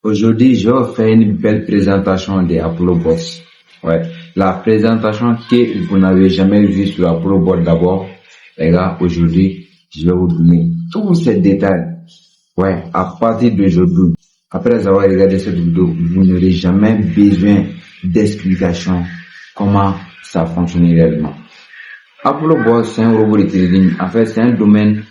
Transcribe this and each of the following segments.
Aujourd'hui, je vais faire une belle présentation des Apollo Bots. Ouais, la présentation que vous n'avez jamais vue sur Apollo Bot d'abord, les gars, aujourd'hui, je vais vous donner tous ces détails. Ouais, à partir d'aujourd'hui, après avoir regardé cette vidéo, vous n'aurez jamais besoin d'explication comment ça fonctionne réellement. Apollo Bot, c'est un robot de trading. En fait, c'est un domaine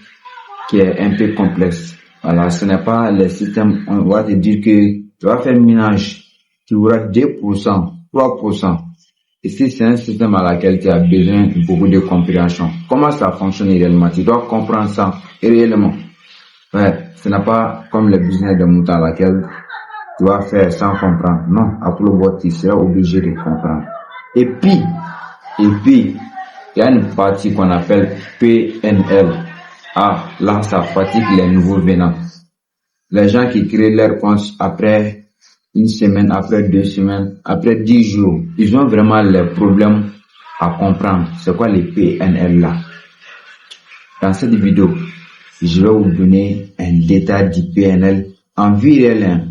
qui est un peu complexe. Voilà, ce n'est pas les systèmes, on va te dire que tu vas faire minage, tu auras 2%, 3%. Ici, c'est un système à laquelle tu as besoin de beaucoup de compréhension. Comment ça fonctionne réellement? Tu dois comprendre ça réellement. Ouais, ce n'est pas comme le business de moutons à laquelle tu vas faire sans comprendre. Non, Apollo Bot, tu seras obligé de comprendre. Et puis, il y a une partie qu'on appelle PNL. Ah, là, ça fatigue les nouveaux venants. Les gens qui créent leur compte après une semaine, après 2 semaines, après 10 jours, ils ont vraiment les problèmes à comprendre. C'est quoi les PNL là? Dans cette vidéo, je vais vous donner un détail du PNL en vie réelle.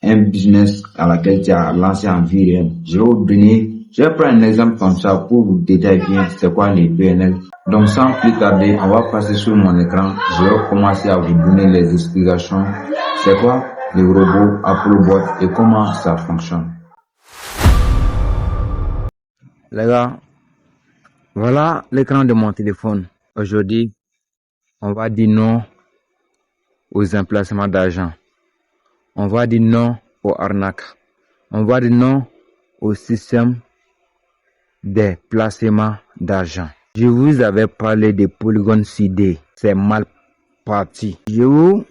Un business à laquelle tu as lancé en vie réelle. Je vais prendre un exemple comme ça pour vous détailler bien c'est quoi les PNL. Donc sans plus tarder, on va passer sur mon écran. Je vais commencer à vous donner les explications. C'est quoi les robots Apollo Bot et comment ça fonctionne. Les gars, voilà l'écran de mon téléphone. Aujourd'hui, on va dire non aux emplacements d'argent. On va dire non aux arnaques. On va dire non au système des placements d'argent. Je vous avais parlé de Polygon CD. C'est mal parti. Je vous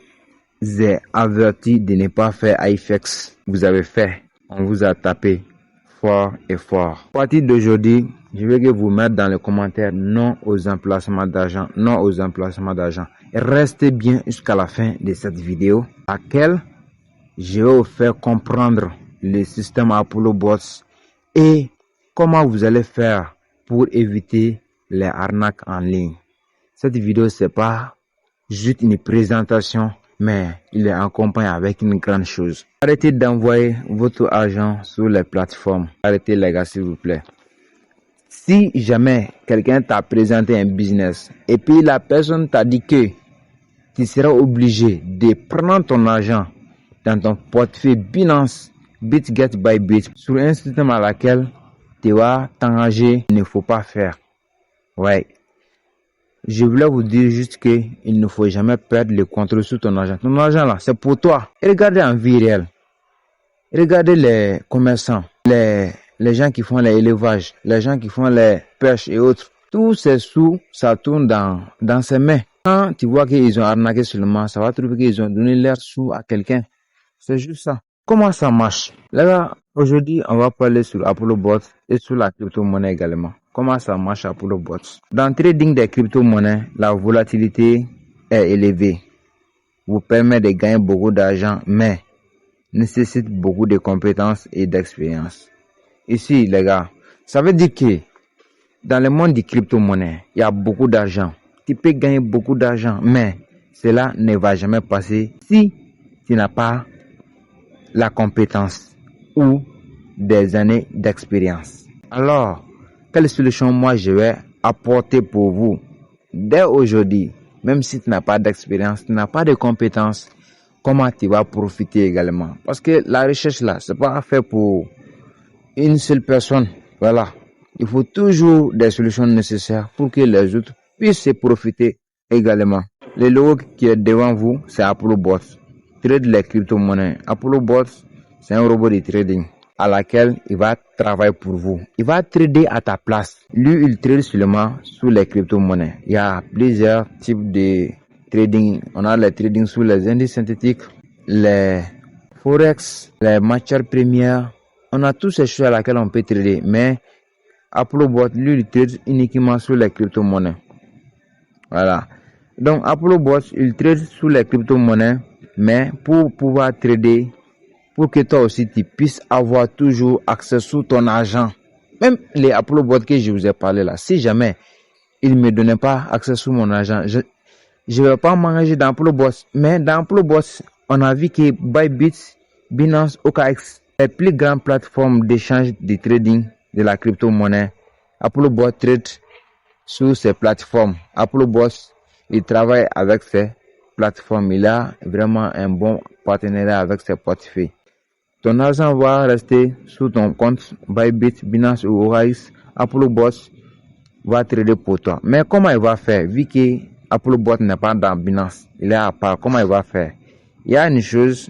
ai averti de ne pas faire iFX. Vous avez fait. On vous a tapé fort et fort. À partir d'aujourd'hui, je vais que vous mettre dans les commentaires non aux emplacements d'argent. Non aux emplacements d'argent. Restez bien jusqu'à la fin de cette vidéo, à laquelle je vais vous faire comprendre le système Apollo Bots et comment vous allez faire pour éviter les arnaques en ligne. Cette vidéo, c'est pas juste une présentation, mais il est accompagné avec une grande chose. Arrêtez d'envoyer votre argent sur les plateformes. Arrêtez les gars, s'il vous plaît. Si jamais quelqu'un t'a présenté un business et puis la personne t'a dit que tu seras obligé de prendre ton argent dans ton portefeuille Binance, BitGet by Bit, sur un système à laquelle tu vas t'engager, il ne faut pas faire. Ouais. Je voulais vous dire juste que il ne faut jamais perdre le contrôle sur ton argent. Ton argent là, c'est pour toi. Et regardez en vie réelle. Regardez les commerçants, les gens qui font les élevages, les gens qui font les pêches et autres. Tous ces sous, ça tourne dans ses mains. Quand tu vois qu'ils ont arnaqué seulement, ça va trouver qu'ils ont donné leurs sous à quelqu'un. C'est juste ça. Comment ça marche? Là, aujourd'hui, on va parler sur Apollo Bots et sur la crypto-monnaie également. Comment ça marche Apollo Bots? Dans le trading des crypto-monnaies, la volatilité est élevée. Vous permet de gagner beaucoup d'argent, mais nécessite beaucoup de compétences et d'expérience. Ici, les gars, ça veut dire que dans le monde des crypto-monnaies, il y a beaucoup d'argent. Tu peux gagner beaucoup d'argent, mais cela ne va jamais passer si tu n'as pas la compétence ou des années d'expérience. Alors, quelle solution moi je vais apporter pour vous dès aujourd'hui? Même si tu n'as pas d'expérience, tu n'as pas de compétences, comment tu vas profiter également? Parce que la recherche là, c'est pas fait pour une seule personne. Voilà. Il faut toujours des solutions nécessaires pour que les autres puissent se profiter également. Le logo qui est devant vous, c'est Apollo Bots. Trade les crypto-monnaies. Apollo Bots, c'est un robot de trading à laquelle il va travailler pour vous. Il va trader à ta place. Lui, il trade seulement sur les crypto-monnaies. Il y a plusieurs types de trading. On a les trading sur les indices synthétiques, les forex, les matières premières. On a toutes ces choses à laquelle on peut trader. Mais Apollo Bot, lui, il trade uniquement sur les crypto-monnaies. Voilà. Donc, Apollo Bot, il trade sur les crypto-monnaies. Mais pour pouvoir trader, pour que toi aussi tu puisses avoir toujours accès sur ton argent. Même les Apollo Bots que je vous ai parlé là, si jamais ils ne me donnaient pas accès sur mon argent, je ne vais pas m'engager dans Apollo Bots. Mais dans Apollo Bots, on a vu que Bybit, Binance, OKX, les plus grandes plateformes d'échange de trading de la crypto-monnaie. ApolloBot trade sur ces plateformes. ApolloBot, il travaille avec ces plateformes. Il a vraiment un bon partenariat avec ses portefeuilles. Ton argent va rester sur ton compte Bybit, Binance ou OKX. ApolloBot va trader pour toi. Mais comment il va faire? Vu que ApolloBot n'est pas dans Binance, il est à part. Comment il va faire? Il y a une chose,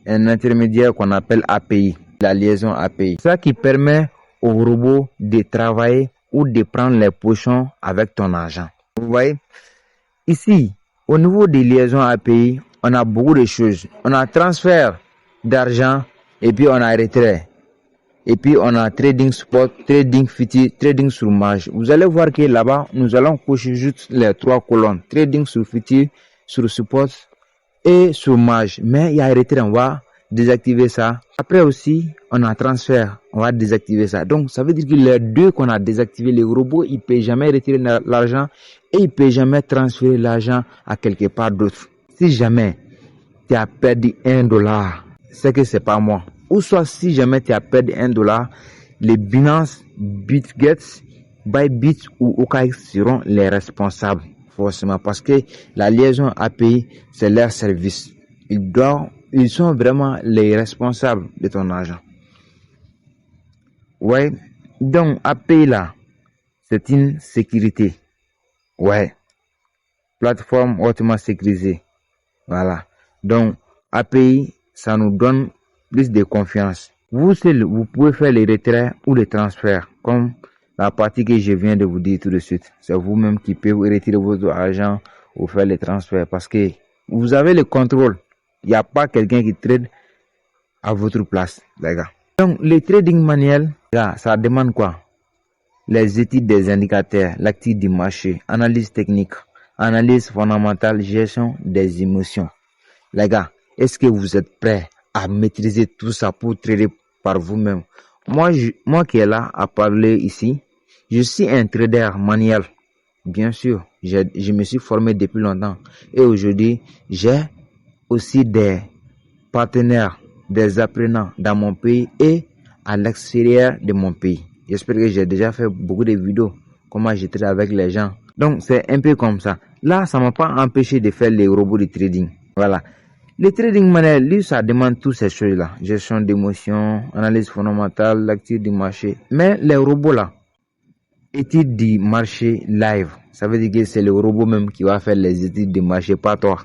un intermédiaire qu'on appelle API, la liaison API. Ça qui permet au robot de travailler ou de prendre les positions avec ton argent. Vous voyez? Ici, au niveau des liaisons API, on a beaucoup de choses. On a transfert d'argent et puis on a retrait. Et puis on a trading spot, trading future, trading sur marge. Vous allez voir que là-bas, nous allons cocher juste les 3 colonnes. Trading sur future, sur support et sur marge. Mais il y a retrait, on va désactiver ça. Après aussi, on a transfert, on va désactiver ça. Donc ça veut dire que les deux qu'on a désactivé, les robots, ils ne peuvent jamais retirer l'argent et ils ne peuvent jamais transférer l'argent à quelque part d'autre. Si jamais tu as perdu $1, c'est que c'est pas moi. Ou soit si jamais tu as perdu $1, les Binance, BitGet, Bybit ou OKX seront les responsables, forcément, parce que la liaison API, c'est leur service. Ils sont vraiment les responsables de ton argent. Ouais. Donc, API là, c'est une sécurité. Ouais. Plateforme hautement sécurisée. Voilà. Donc, API, ça nous donne plus de confiance. Vous seul, vous pouvez faire les retraits ou les transferts, comme la partie que je viens de vous dire tout de suite. C'est vous-même qui pouvez retirer votre argent ou faire les transferts parce que vous avez le contrôle. Il n'y a pas quelqu'un qui trade à votre place, les gars. Donc, le trading manuel, là, ça demande quoi? Les études des indicateurs, l'actif du marché, analyse technique, analyse fondamentale, gestion des émotions. Les gars, est-ce que vous êtes prêts à maîtriser tout ça pour trader par vous-même? Moi qui est là à parler ici, je suis un trader manuel. Bien sûr, je me suis formé depuis longtemps. Et aujourd'hui, j'ai aussi des partenaires, des apprenants dans mon pays et à l'extérieur de mon pays. J'espère que j'ai déjà fait beaucoup de vidéos, comment je trade avec les gens. Donc, c'est un peu comme ça. Là, ça m'a pas empêché de faire les robots de trading. Voilà. Le trading manuel, lui, ça demande toutes ces choses-là. Gestion d'émotions, analyse fondamentale, l'actif du marché. Mais les robots là, études du marché live. Ça veut dire que c'est le robot même qui va faire les études du marché, pas toi.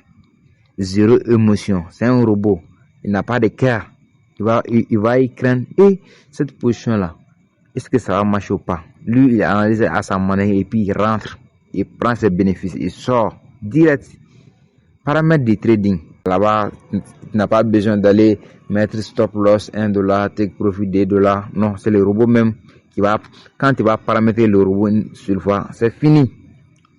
Zéro émotion. C'est un robot. Il n'a pas de cœur. Il va y craindre. Et cette position-là, est-ce que ça va marcher ou pas? Lui, il analyse à sa manière et puis il rentre. Il prend ses bénéfices. Il sort direct. Paramètres de trading. Là-bas, tu n'as pas besoin d'aller mettre stop loss $1, take profit $2. Non, c'est le robot même qui va, quand tu vas paramétrer le robot une seule fois, c'est fini.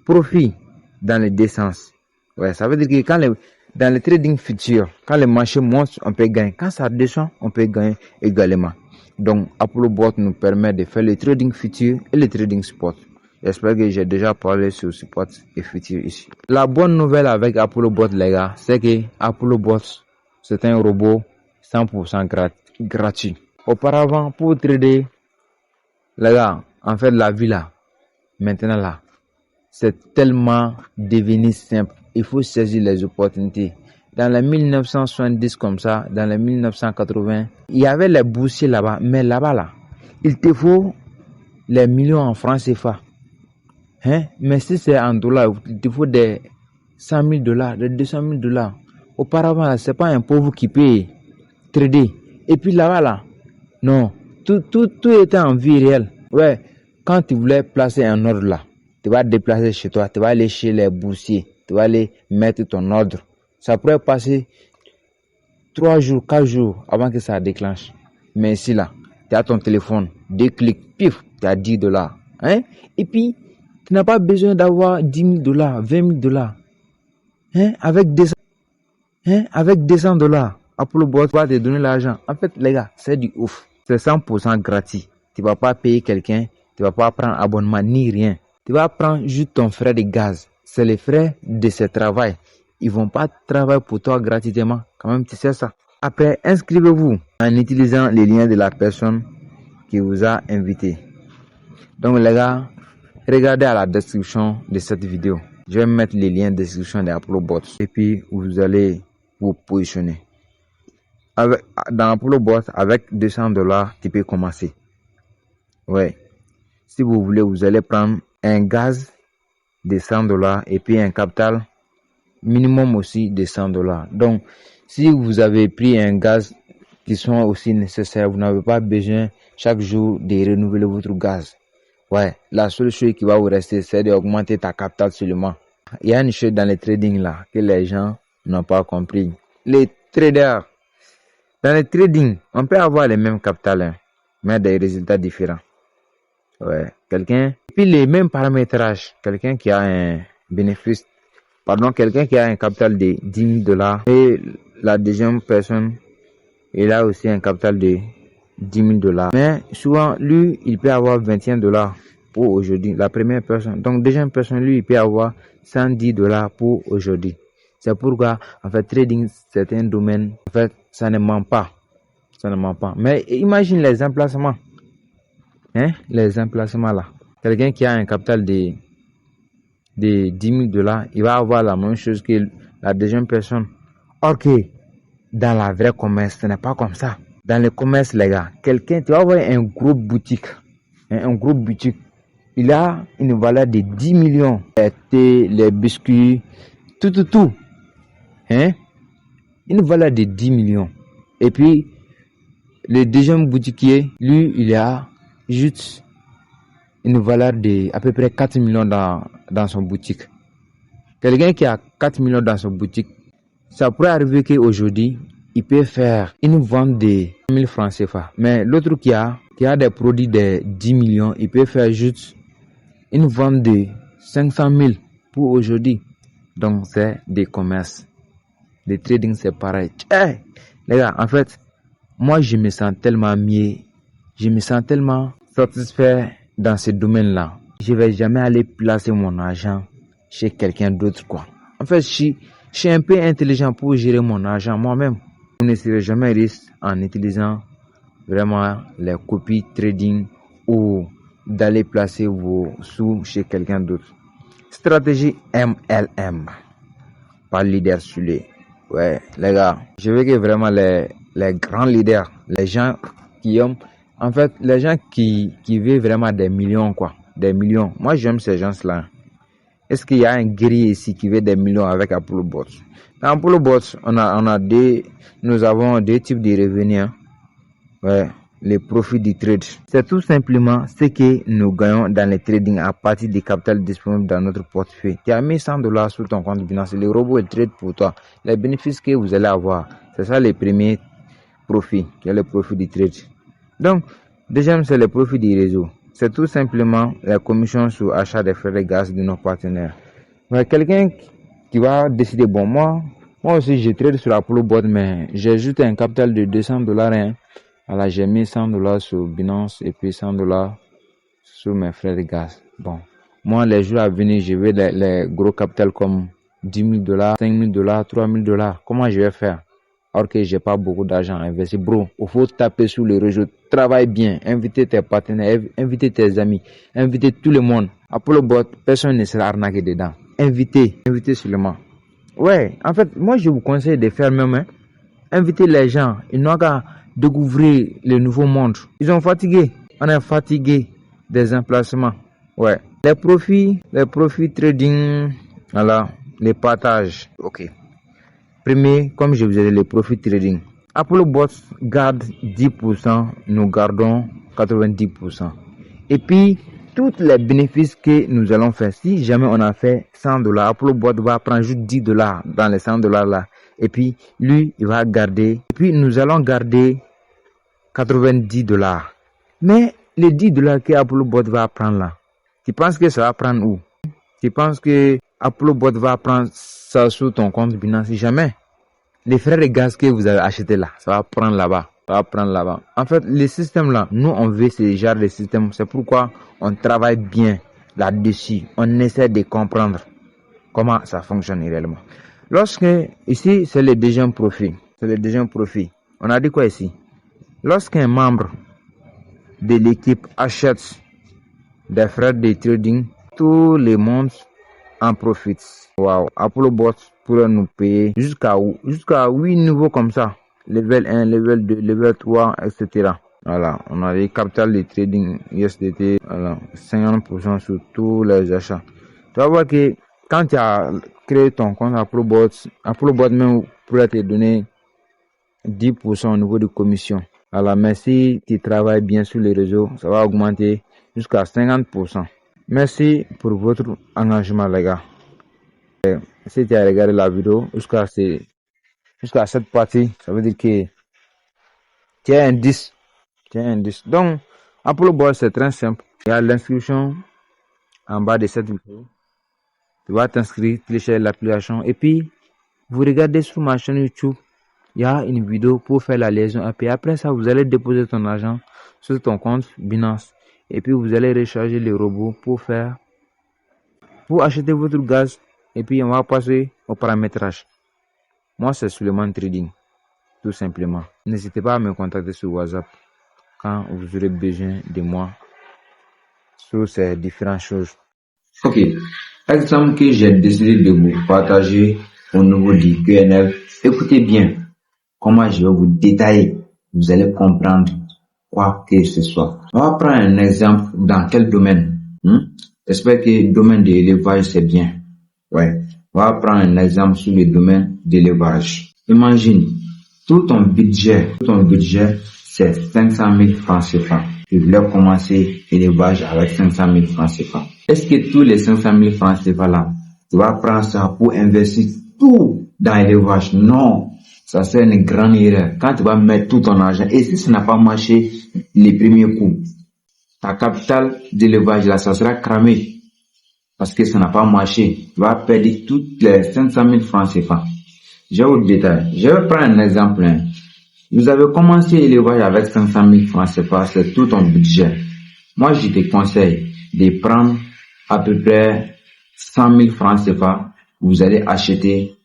Profit dans les deux sens. Ouais, ça veut dire que dans le trading futur, quand le marché monte, on peut gagner. Quand ça descend, on peut gagner également. Donc, ApolloBot nous permet de faire le trading futur et le trading spot. J'espère que j'ai déjà parlé sur spot et futur ici. La bonne nouvelle avec ApolloBot, les gars, c'est que ApolloBot, c'est un robot 100% gratuit. Auparavant, pour trader, les gars, en fait, la vie là, maintenant là, c'est tellement devenu simple. Il faut saisir les opportunités. Dans les 1970 comme ça, dans les 1980, il y avait les boursiers là-bas. Mais là-bas, là, il te faut les millions en francs CFA. Hein? Mais si c'est en dollars, il te faut des $100,000, des $200,000. Auparavant, c'est pas un pauvre qui peut trader. Et puis là-bas, là, non, tout était en vie réelle. Ouais, quand tu voulais placer un ordre là, tu vas te déplacer chez toi, tu vas aller chez les boursiers, tu vas aller mettre ton ordre. Ça pourrait passer 3 jours, 4 jours avant que ça déclenche. Mais ici là, tu as ton téléphone, 2 clics, pif, tu as $10. Hein? Et puis, tu n'as pas besoin d'avoir $10,000, $20,000. Hein? Avec $200, ApolloBot va te donner l'argent. En fait, les gars, c'est du ouf. C'est 100% gratuit. Tu ne vas pas payer quelqu'un, tu ne vas pas prendre abonnement ni rien. Tu vas prendre juste ton frais de gaz. C'est les frais de ce travail. Ils vont pas travailler pour toi gratuitement. Quand même, tu sais ça. Après, inscrivez-vous en utilisant les liens de la personne qui vous a invité. Donc les gars, regardez à la description de cette vidéo. Je vais mettre les liens de description de ApolloBots et puis vous allez vous positionner. Dans ApolloBots, avec $200, tu peux commencer. Ouais. Si vous voulez, vous allez prendre un gaz de $100 et puis un capital minimum aussi de $100. Donc, si vous avez pris un gaz qui sont aussi nécessaires, vous n'avez pas besoin chaque jour de renouveler votre gaz. Ouais, la seule chose qui va vous rester, c'est d'augmenter ta capital seulement. Il y a une chose dans le trading là que les gens n'ont pas compris. Les traders, dans le trading, on peut avoir les mêmes capital, hein, mais des résultats différents. Ouais, puis les mêmes paramétrages, quelqu'un qui a un bénéfice, quelqu'un qui a un capital de $10 000 et la deuxième personne, il a aussi un capital de $10 000. Mais souvent, lui, il peut avoir $21 pour aujourd'hui, la première personne. Donc, deuxième personne, lui, il peut avoir $110 pour aujourd'hui. C'est pourquoi, en fait, trading, c'est un domaine, en fait, ça ne ment pas. Ça ne ment pas. Mais imagine les emplacements. Hein, les emplacements là. Quelqu'un qui a un capital de $10 000, il va avoir la même chose que la deuxième personne. Ok, dans la vraie commerce, ce n'est pas comme ça. Dans le commerce, les gars, tu vas avoir un gros boutique. Un gros boutique. Il a une valeur de 10 millions. Les thés, les biscuits, tout. Hein? Une valeur de 10 millions. Et puis, le deuxième boutiquier, lui, il a juste une valeur de à peu près 4 millions dans son boutique. Quelqu'un qui a 4 millions dans son boutique, ça pourrait arriver qu'aujourd'hui, il peut faire une vente de 1000 francs CFA. Mais l'autre qui a des produits de 10 millions, il peut faire juste une vente de 500 000 pour aujourd'hui. Donc, c'est des commerces. Le trading, c'est pareil. Hey, les gars, en fait, moi, je me sens tellement mieux. Je me sens tellement satisfait dans ce domaine-là. Je vais jamais aller placer mon argent chez quelqu'un d'autre, quoi. En fait, je suis un peu intelligent pour gérer mon argent moi-même. Vous ne serez jamais riche en utilisant vraiment les copies trading ou d'aller placer vos sous chez quelqu'un d'autre. Stratégie MLM par Leader Sulé. Ouais, les gars, je veux que vraiment les grands leaders, les gens qui ont, en fait, les gens qui veulent vraiment des millions, quoi, des millions. Moi, j'aime ces gens-là. Est-ce qu'il y a un guerrier ici qui veut des millions avec ApolloBots? Dans ApolloBots, nous avons deux types de revenus. Hein. Ouais, les profits du trade. C'est tout simplement ce que nous gagnons dans le trading à partir du capital disponible dans notre portefeuille. Tu as mis $100 sur ton compte Binance, le robot est trade pour toi. Les bénéfices que vous allez avoir, c'est ça les premiers profits, qui est le profit du trade. Donc, deuxième, c'est le profit du réseau. C'est tout simplement la commission sur achat des frais de gaz de nos partenaires. Mais quelqu'un qui va décider, bon, moi aussi, je trade sur ApolloBots, mais j'ai juste un capital de $200. Hein. Alors, j'ai mis $100 sur Binance et puis $100 sur mes frais de gaz. Bon, moi, les jours à venir, je veux les gros capitals comme $10 000, $5 000, $3 000. Comment je vais faire? Alors que j'ai pas beaucoup d'argent à investir. Bro, il faut taper sur le réseau. Travaille bien. Inviter tes partenaires, inviter tes amis, inviter tout le monde. ApolloBots, personne ne sera arnaqué dedans. Invitez seulement. Ouais, en fait, moi, je vous conseille de faire même. Hein. Inviter les gens. Ils n'ont qu'à découvrir le nouveau monde. Ils sont fatigués. On est fatigué des emplacements. Ouais. Les profits trading. Voilà. Les partages. Ok. Premier, comme je vous ai dit, le profit trading. ApolloBots garde 10%, nous gardons 90%. Et puis, tous les bénéfices que nous allons faire, si jamais on a fait $100, ApolloBots va prendre juste $10 dans les $100 là. Et puis, lui, il va garder. Et puis, nous allons garder $90. Mais les $10 que ApolloBots va prendre là, tu penses que ça va prendre où? Tu penses que ApolloBots va prendre ça sur ton compte Binance? Jamais. Les frais de gaz que vous avez acheté là, ça va prendre là-bas. En fait, le système là, nous on veut ce genre de système. C'est pourquoi on travaille bien là-dessus. On essaie de comprendre comment ça fonctionne réellement. Lorsque, ici, c'est le deuxième profit. C'est le deuxième profit. On a dit quoi ici? Lorsqu'un membre de l'équipe achète des frais de trading, tout le monde en profite. Wow, Apollo pourrait nous payer jusqu'à 8 niveaux comme ça. Level 1, level 2, level 3, etc. Voilà, on a les capital de trading USDT, voilà, 50% sur tous les achats. Tu vas voir que quand tu as créé ton compte Apollo même pourrait te donner 10% au niveau de commission. Alors, mais si tu travailles bien sur les réseaux, ça va augmenter jusqu'à 50%. Merci pour votre engagement, les gars. Si tu as regardé la vidéo jusqu'à cette partie, ça veut dire que tu as un 10. Donc, Apollo Bot, c'est très simple. Il y a l'inscription en bas de cette vidéo. Tu vas t'inscrire, télécharger l'application et puis vous regardez sur ma chaîne YouTube. Il y a une vidéo pour faire la liaison et puis après ça, vous allez déposer ton argent sur ton compte Binance et puis vous allez recharger les robots pour acheter votre gaz et puis on va passer au paramétrage. Moi, c'est Suleiman Trading, tout simplement. N'hésitez pas à me contacter sur WhatsApp quand vous aurez besoin de moi sur ces différentes choses. Ok, exemple que j'ai décidé de vous partager au niveau du QNL. Écoutez bien comment je vais vous détailler. Vous allez comprendre quoi que ce soit. On va prendre un exemple dans quel domaine. J'espère que le domaine de l'élevage c'est bien. Ouais. On va prendre un exemple sur le domaine de l'élevage. Imagine, tout ton budget, c'est 500 000 francs CFA. Tu voulais commencer l'élevage avec 500 000 francs CFA. Est-ce que tous les 500 000 francs CFA là, tu vas prendre ça pour investir tout dans l'élevage? Non. Ça c'est une grande erreur. Quand tu vas mettre tout ton argent, et si ça n'a pas marché les premiers coups, ta capitale d'élevage là, ça sera cramé. Parce que ça n'a pas marché. Tu vas perdre toutes les 500 000 francs CFA. Je vais vous détailler. Je vais prendre un exemple. Vous avez commencé l'élevage avec 500 000 francs CFA, c'est tout ton budget. Moi, je te conseille de prendre à peu près 100 000 francs CFA. Vous allez acheter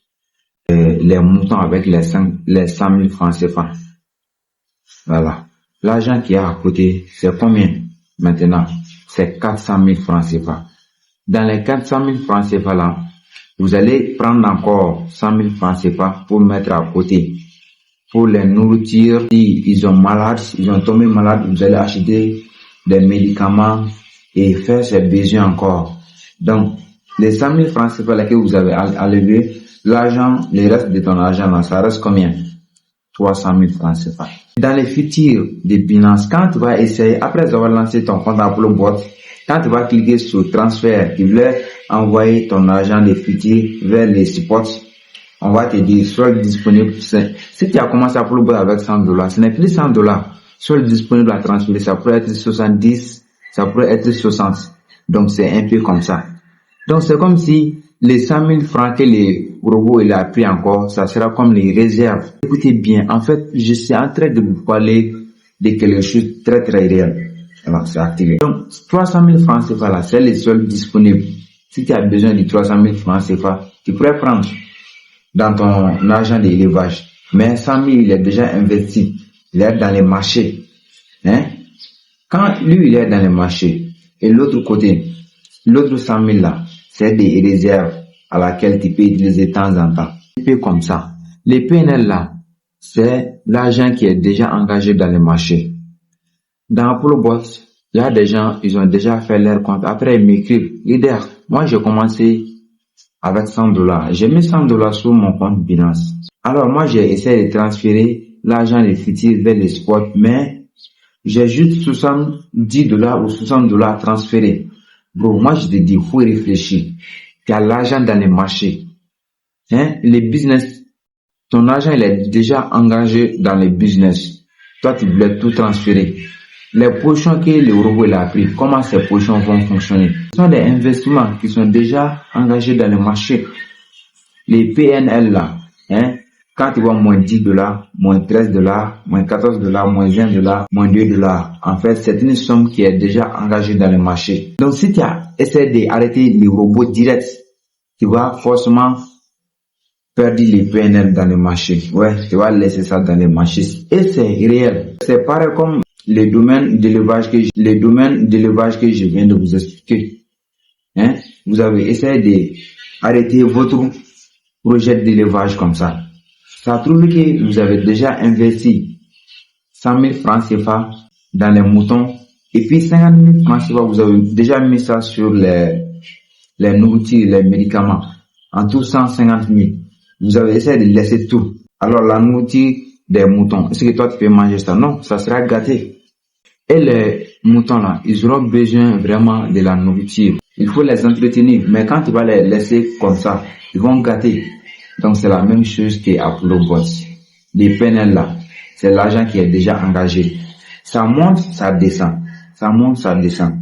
les moutons avec les 100 000 francs CFA. Voilà. L'argent qui est à côté, c'est combien maintenant? C'est 400 000 francs CFA. Dans les 400 000 francs CFA là, vous allez prendre encore 100 000 francs CFA pour mettre à côté. Pour les nourritures, si ils ont tombé malades, vous allez acheter des médicaments et faire ces besoins encore. Donc, les 100 000 francs CFA là que vous avez enlevé, l'argent, le reste de ton argent là, ça reste combien? 300 000 francs CFA. Dans les futurs de Binance, quand tu vas essayer, après avoir lancé ton compte Apollo Bot, quand tu vas cliquer sur transfert, tu veux envoyer ton argent des futurs vers les supports, on va te dire solde disponible. Si tu as commencé Apollo Bot avec $100, ce n'est plus $100. Solde disponible à transférer, ça pourrait être 70, ça pourrait être 60. Donc c'est un peu comme ça. Donc c'est comme si les 100 000 francs que les robots il a pris encore, ça sera comme les réserves. Écoutez bien, en fait, je suis en train de vous parler de quelque chose de très très réel. Alors, c'est activé. Donc, 300 000 francs CFA là, c'est les soldes disponibles. Si tu as besoin de 300 000 francs CFA, tu pourrais prendre dans ton argent d'élevage. Mais 100 000, il est déjà investi. Il est dans les marchés. Quand lui, il est dans les marchés, et l'autre côté, l'autre 100 000 là, c'est des réserves à laquelle tu peux utiliser de temps en temps. Un peu comme ça. Les PNL là, c'est l'argent qui est déjà engagé dans les marchés. Dans Apollo Bot, il y a des gens, ils ont déjà fait leur compte. Après, ils m'écrivent, leader, moi j'ai commencé avec $100. J'ai mis $100 sur mon compte Binance. Alors moi j'ai essayé de transférer l'argent des futurs vers les spots, mais j'ai juste $70 ou $60 à transférer. Bon, moi je te dis, il faut réfléchir. Tu as l'argent dans les marchés. Les business, ton argent il est déjà engagé dans les business. Toi tu voulais tout transférer. Les positions que le robot a pris, comment ces positions vont fonctionner? Ce sont des investissements qui sont déjà engagés dans le marché. Les PNL là, quand tu vois moins $10, moins $13, moins $14, moins $1, moins $2, en fait, c'est une somme qui est déjà engagée dans le marché. Donc, si tu as essayé d'arrêter les robots directs, tu vas forcément perdu les PNL dans le marché. Ouais, tu vas laisser ça dans les marchés. Et c'est réel. C'est pareil comme les domaines d'élevage que je viens de vous expliquer. Hein? Vous avez essayé d'arrêter votre projet d'élevage comme ça. Ça prouve que vous avez déjà investi 100 000 francs CFA dans les moutons. Et puis 50 000 francs CFA, vous avez déjà mis ça sur les nourritures, les médicaments. En tout 150 000. Vous avez essayé de laisser tout. Alors la nourriture des moutons, est-ce que toi tu peux manger ça? Non, ça sera gâté. Et les moutons là, ils auront besoin vraiment de la nourriture. Il faut les entretenir. Mais quand tu vas les laisser comme ça, ils vont gâter. Donc c'est la même chose qu'Apollo Boss. Les PNL là, c'est l'argent qui est déjà engagé. Ça monte, ça descend. Ça monte, ça descend.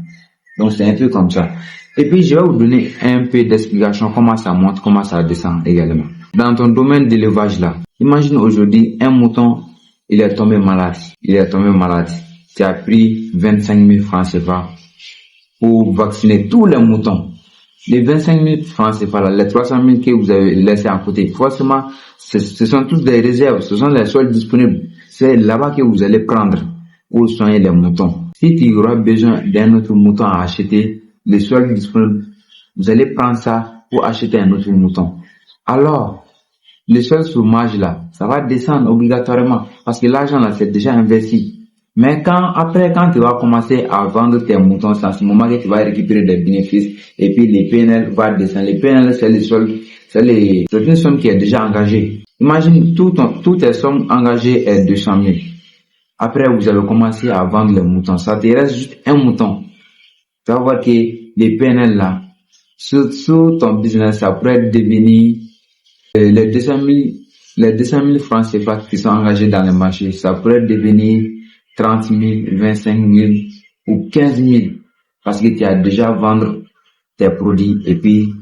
Donc c'est un peu comme ça. Et puis je vais vous donner un peu d'explication comment ça monte, comment ça descend également. Dans ton domaine d'élevage là, imagine aujourd'hui un mouton, il est tombé malade. Tu as pris 25 000 francs CFA pour vacciner tous les moutons. Les 25 000 francs CFA là, les 300 000 que vous avez laissés à côté, forcément, ce sont tous des réserves, ce sont les sols disponibles. C'est là-bas que vous allez prendre pour soigner les moutons. Si tu auras besoin d'un autre mouton à acheter, les sols disponibles, vous allez prendre ça pour acheter un autre mouton. Alors, le seul chômage là, ça va descendre obligatoirement parce que l'argent là, c'est déjà investi. Mais quand tu vas commencer à vendre tes moutons, c'est à ce moment que tu vas récupérer des bénéfices et puis les PNL vont descendre. Les PNL, c'est une somme qui est déjà engagée. Imagine, toutes tes sommes engagées est 200 000. Après, vous allez commencer à vendre les moutons. Ça te reste juste un mouton. Tu vas voir que les PNL là, sur ton business, ça pourrait devenir les 200 000 francs CFA qui sont engagés dans le marché, ça pourrait devenir 30 000, 25 000 ou 15 000 parce que tu as déjà vendu tes produits et puis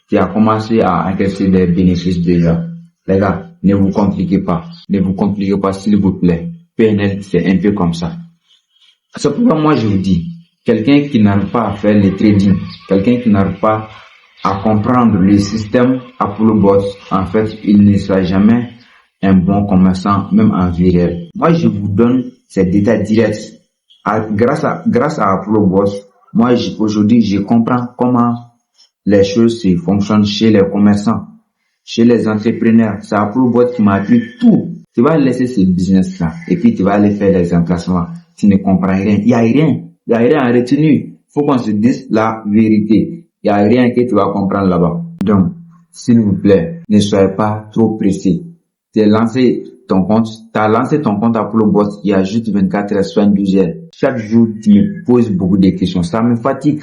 tu as commencé à encaisser des bénéfices déjà. Les gars, ne vous compliquez pas s'il vous plaît. PNL, c'est un peu comme ça. C'est pourquoi moi je vous dis, quelqu'un qui n'arrive pas à faire le trading, quelqu'un qui n'arrive pas à comprendre le système Apollo Boss, en fait, il ne sera jamais un bon commerçant, même en vie réelle. Moi, je vous donne ces détails directs. Grâce à Apollo Boss, moi, aujourd'hui, je comprends comment les choses se fonctionnent chez les commerçants, chez les entrepreneurs. C'est Apollo Boss qui m'a appris tout. Tu vas laisser ce business-là et puis tu vas aller faire les emplacements. Tu ne comprends rien. Il y a rien à retenir. Faut qu'on se dise la vérité. Il n'y a rien que tu vas comprendre là-bas. Donc, s'il vous plaît, ne soyez pas trop pressé. Tu as lancé ton compte Apollo Boss il y a juste 24 heures, 72 heures. Chaque jour, tu me poses beaucoup de questions. Ça me fatigue.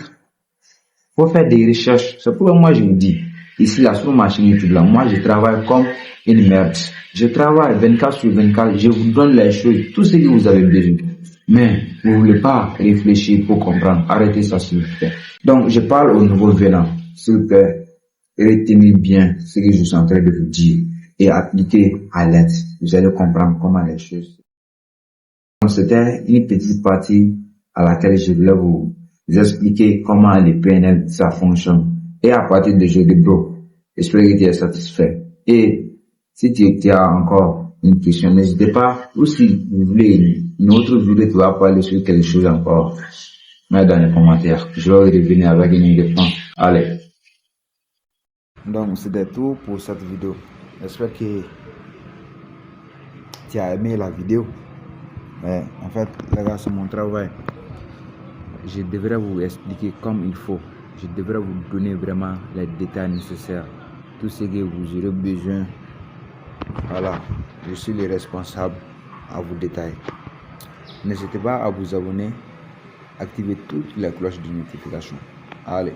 Faut faire des recherches. C'est pourquoi moi je vous dis, ici là, sur ma chaîne YouTube là, moi je travaille comme une merde. Je travaille 24 sur 24, je vous donne les choses, tout ce que vous avez besoin. Mais vous ne voulez pas réfléchir pour comprendre. Arrêtez ça s'il vous plaît. Donc je parle au nouveau venant. S'il vous plaît, retenez bien ce que je suis en train de vous dire et appliquez à l'aide. Vous allez comprendre comment les choses. Donc c'était une petite partie à laquelle je voulais vous expliquer comment les PNL ça fonctionne. Et à partir de aujourd'hui, bro, j'espère que tu es satisfait. Et si tu as encore une question, n'hésitez pas. Ou si vous voulez une autre vidéo, tu vas parler sur quelque chose encore, mets dans les commentaires. Je vais revenir avec une réponse. Allez. Donc, c'était tout pour cette vidéo. J'espère que tu as aimé la vidéo. Mais en fait, les gars, c'est mon travail. Je devrais vous expliquer comme il faut. Je devrais vous donner vraiment les détails nécessaires. Tout ce que vous aurez besoin. Voilà, je suis le responsable à vous détailler. N'hésitez pas à vous abonner, activer toutes les cloches de notification. Allez.